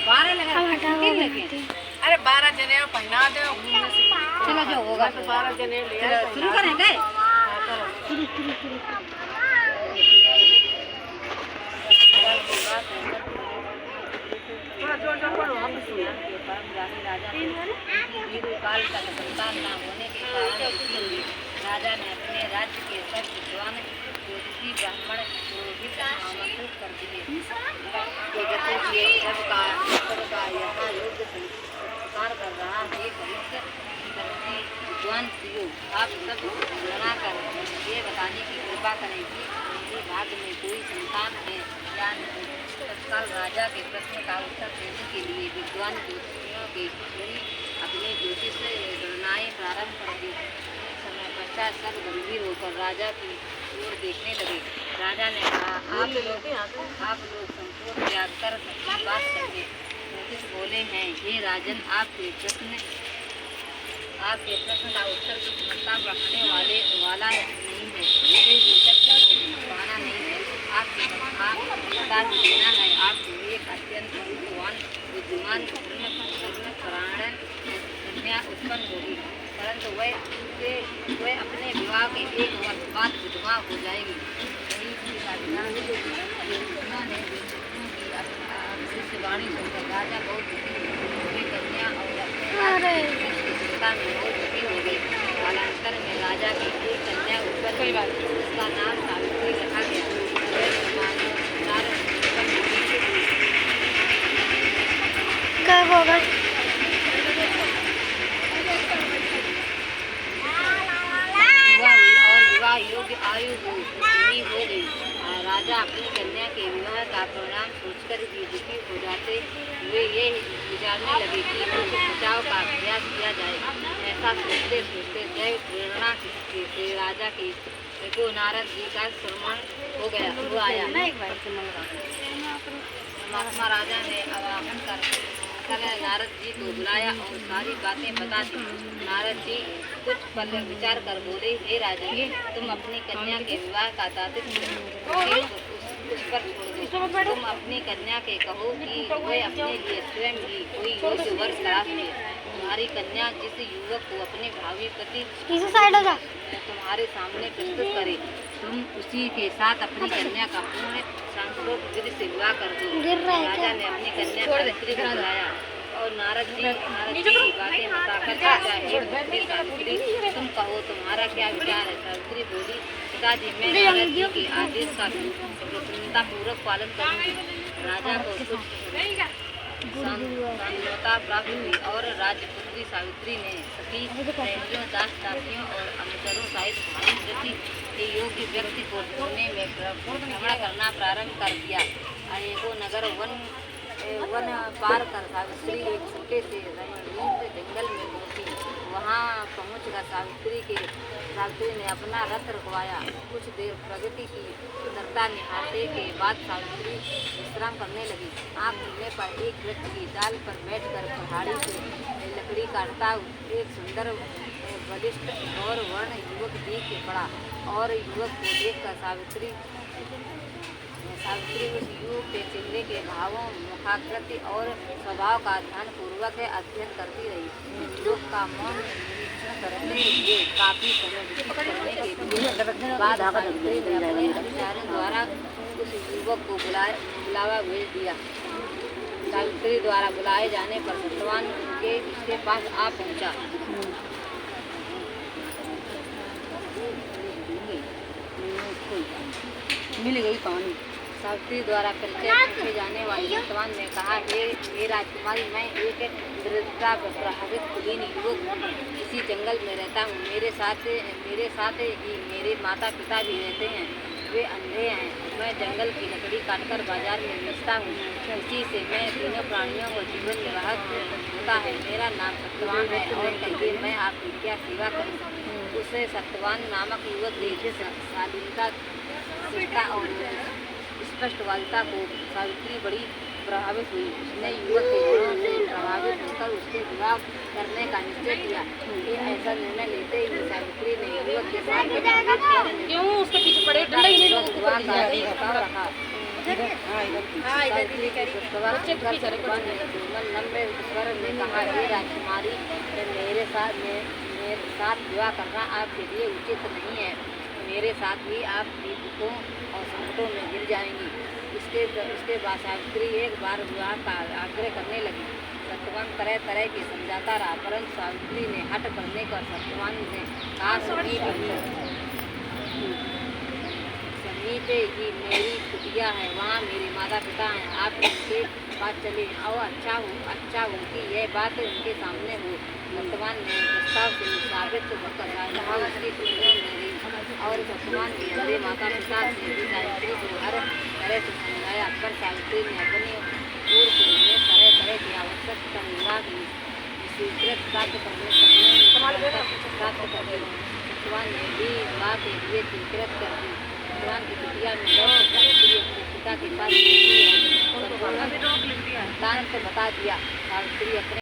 12 लगा अरे 12 जने पहना दो घूमने से चलो जो होगा तो 12 जने ले शुरू करेंगे थोड़ा जोर जोर बोलो हम सुनिए राजा काल का संतान न होने के कारण राजा ने अपने राज्य के सब विद्वान ज्योतिषी ब्राह्मण पुरोहित आमंत्रित कर दिए सबका यहाँ योग्य संस्कार कर रहा है भविष्य विद्वान स्त्रियों आप सब गणना कर ये बताने की कृपा करें कि मेरे भाग्य में कोई संतान है या नहीं। तत्काल राजा के प्रश्न का उत्तर देने के लिए विद्वान ज्योतिषियों के मुनि अपने ज्योतिष गणनाएं प्रारंभ कर दी। समय पश्चात सब गंभीर होकर राजा की ओर देखने लगे। राजा ने कहा आप लोग संकोच त्याग कर सच्ची बात कहिए। ज्योतिष बोले हैं हे राजन आपके प्रश्न का उत्तर क्षमता रखने वाला नहीं है पाना नहीं है। आपके बता देना है आपको एक अत्यंत बुद्धिमान परायण कन्या उत्पन्न होगी परंतु वह अपने विवाह के 1 वर्ष बाद विधवा हो जाएगी। भविष्यवाणी सुनकर राजा बहुत दुखी कन्या और अपने में बहुत दुखी हो गई। कालांतर में राजा की एक कन्या उत्पन्न हुई उसका नाम सावित्री रखा गया। कब होगा विवाह योग्य आयु पूरी हो गई। राजा अपनी कन्या के विवाह का परिणाम सोचकर ही दुखी हो जाते हुए ये विचारने लगे कि कुछ बचाव का अभ्यास किया जाए। ऐसा सोचते सोचते दैव प्रेरणा से राजा की को नारद जी का श्रवण हो गया वो आया। महात्मा राजा ने आवाहन कर नारद जी को बुलाया और सारी बातें बता दी। नारद जी कुछ पल विचार कर बोले हे राजन तुम अपनी कन्या के विवाह का तात्विक उस पर छोड़ दो। तुम अपनी कन्या के कहो कि वह अपने लिए स्वयं ही कोई योग्य वर तलाश ले। तुम्हारी कन्या जिस युवक को अपने भावी पति तुम्हारे सामने प्रस्तुत करे तुम उसी के साथ अपनी कन्या का पूर्ण सांस्कृतिक विधि से विवाह कर दो। राजा ने अपनी कन्या सावित्री को बुलाया और नारद जी बातें बताकर सावित्री तुम कहो तुम्हारा क्या विचार है। सावित्री बोली पिताजी मैं नारद जी के आदेश का प्रसन्नता पूर्वक पालन करूंगी। राजा को कुछ शांतता प्राप्त हुई और राजपुत्री सावित्री ने सभी सहेलियों दास दासियों और अनुचरों सहित भावी वृत्ति के योग्य व्यक्ति को ढूंढने में भ्रमण करना प्रारंभ कर दिया। अनेकों नगर वन पार कर सावित्री एक छोटे से रमणीय जंगल में पहुंची। वहां पहुंचकर सावित्री ने अपना रथ रुकवाया। कुछ देर प्रगति की सुंदरता निहारने के बाद सावित्री विश्राम करने लगी। आँख खुलने पर एक वृक्ष की डाल पर बैठकर पहाड़ी से लकड़ी काटता एक सुंदर बलिष्ठ और वर्ण युवक दिख पड़ा और युवक को देखकर सावित्री उस युवक के चेहरे के भावों मुखाकृति और स्वभाव का ध्यान पूर्वक अध्ययन करती रही। युवक का मौन निरीक्षण करते हुए काफी समय करने के बाद सावित्री ने अपने अनुसारियों द्वारा उस युवक को बुलावा भेज दिया। सावित्री द्वारा बुलाए जाने पर सत्यवान के इसके पास आ पहुंचा। मिल गई पानी। सावित्री द्वारा परिचय पूछे जाने वाले सत्यवान ने कहा हे राजकुमारी मैं एक दृढ़ता प्रभावित कुलीन युवक इसी जंगल में रहता हूँ। मेरे साथ ही मेरे माता पिता भी रहते हैं। वे अंधे हैं। मैं जंगल की लकड़ी काटकर बाजार में बेचता हूँ। इसी से मैं तीनों प्राणियों को जीवन निर्वाह होता है। मेरा नाम सत्यवान है और कहिए मैं आपकी क्या सेवा करूँ। उसे सत्यवान नामक युवक देखे शालीनता और स्पष्टवादिता को सावित्री बड़ी प्रभावित हुई। उसने युवक के गुणों से प्रभावित होकर उससे विवाह करने का निश्चय किया। ये ऐसा निर्णय लेते ही सावित्री ने युवक के साथ विवाह का रखा। सावित्री के पुत्रवत कर सतवन ने कोमल नम्र स्वर में कहा, हे राजकुमारी, मेरे साथ विवाह करना आपके लिए उचित नहीं है। मेरे साथ ही आप विपदों और संकटों में गिर जाएंगी। इसके बाद सावित्री एक बार विवाह का आग्रह करने लगी। सत्यवान तरह तरह की समझाता रहा, परंतु सावित्री ने हट करने पर सत्यवान ने कहा, समीपे ही मेरी कुटिया है, वहाँ मेरे माता पिता हैं, आप उनके पास चले और अच्छा हो कि यह बात उनके सामने हो। सत्यवान ने प्रस्ताव से साबित होकर कहा, उसकी सुनियो मेरी। और सत्यवान के हमारे माता पिता से भी सावित्री को हर तरह से समझाया, पर सावित्री ने अपनी ओर से उन्हें तरह तरह की आवश्यकता निर्वाह की स्वीकृत प्राप्त करने सत्यवान ने भी विवाह के लिए स्वीकृत कर दी। सत्यवान की कुटिया में सावित्री अपने पिता के पास संतान को बता दिया। सावित्री अपने